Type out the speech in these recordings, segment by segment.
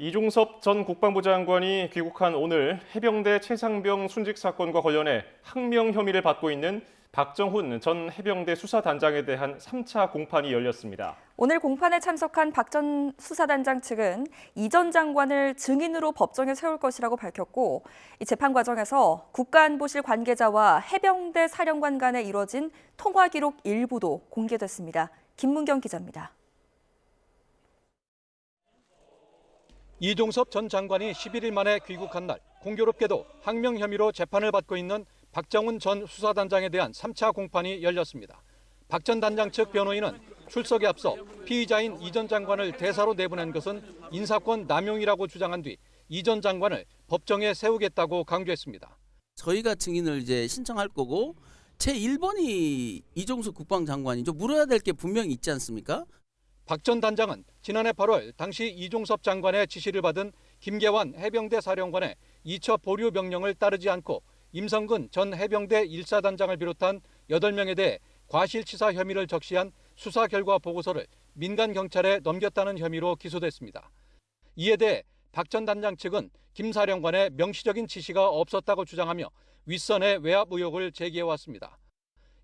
이종섭 전 국방부 장관이 귀국한 오늘 해병대 최상병 순직 사건과 관련해 항명 혐의를 받고 있는 박정훈 전 해병대 수사단장에 대한 3차 공판이 열렸습니다. 오늘 공판에 참석한 박 전 수사단장 측은 이 전 장관을 증인으로 법정에 세울 것이라고 밝혔고, 이 재판 과정에서 국가안보실 관계자와 해병대 사령관 간에 이뤄진 통화 기록 일부도 공개됐습니다. 김문경 기자입니다. 이종섭 전 장관이 11일 만에 귀국한 날 공교롭게도 항명 혐의로 재판을 받고 있는 박정훈 전 수사단장에 대한 3차 공판이 열렸습니다. 박 전 단장 측 변호인은 출석에 앞서 피의자인 이 전 장관을 대사로 내보낸 것은 인사권 남용이라고 주장한 뒤 이 전 장관을 법정에 세우겠다고 강조했습니다. 저희가 증인을 신청할 거고 제 1번이 이종섭 국방장관이죠. 물어야 될 게 분명히 있지 않습니까? 박 전 단장은 지난해 8월 당시 이종섭 장관의 지시를 받은 김계환 해병대 사령관의 이처 보류 명령을 따르지 않고 임성근 전 해병대 1사단장을 비롯한 8명에 대해 과실치사 혐의를 적시한 수사 결과 보고서를 민간 경찰에 넘겼다는 혐의로 기소됐습니다. 이에 대해 박 전 단장 측은 김 사령관의 명시적인 지시가 없었다고 주장하며 윗선의 외압 의혹을 제기해왔습니다.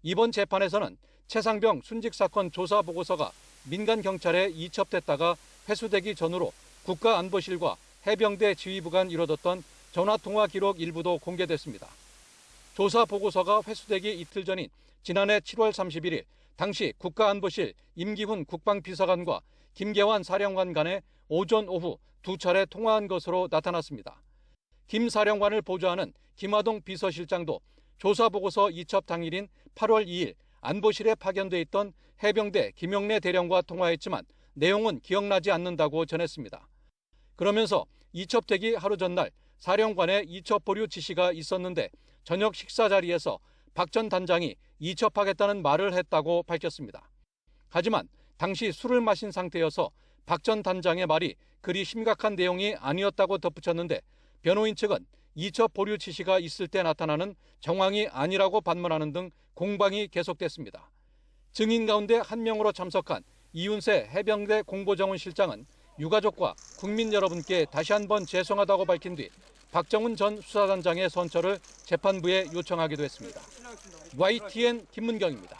이번 재판에서는 최상병 순직 사건 조사 보고서가 민간 경찰에 이첩됐다가 회수되기 전후로 국가안보실과 해병대 지휘부 간 이뤄졌던 전화통화 기록 일부도 공개됐습니다. 조사 보고서가 회수되기 이틀 전인 지난해 7월 31일 당시 국가안보실 임기훈 국방비서관과 김계환 사령관 간에 오전 오후 두 차례 통화한 것으로 나타났습니다. 김 사령관을 보좌하는 김하동 비서실장도 조사 보고서 이첩 당일인 8월 2일 안보실에 파견돼 있던 해병대 김영래 대령과 통화했지만 내용은 기억나지 않는다고 전했습니다. 그러면서 이첩되기 하루 전날 사령관의 이첩 보류 지시가 있었는데 저녁 식사 자리에서 박 전 단장이 이첩하겠다는 말을 했다고 밝혔습니다. 하지만 당시 술을 마신 상태여서 박 전 단장의 말이 그리 심각한 내용이 아니었다고 덧붙였는데 변호인 측은 이첩 보류 지시가 있을 때 나타나는 정황이 아니라고 반문하는 등 공방이 계속됐습니다. 증인 가운데 한 명으로 참석한 이윤세 해병대 공보정훈실장은 유가족과 국민 여러분께 다시 한번 죄송하다고 밝힌 뒤 박정훈 전 수사단장의 선처를 재판부에 요청하기도 했습니다. YTN 김문경입니다.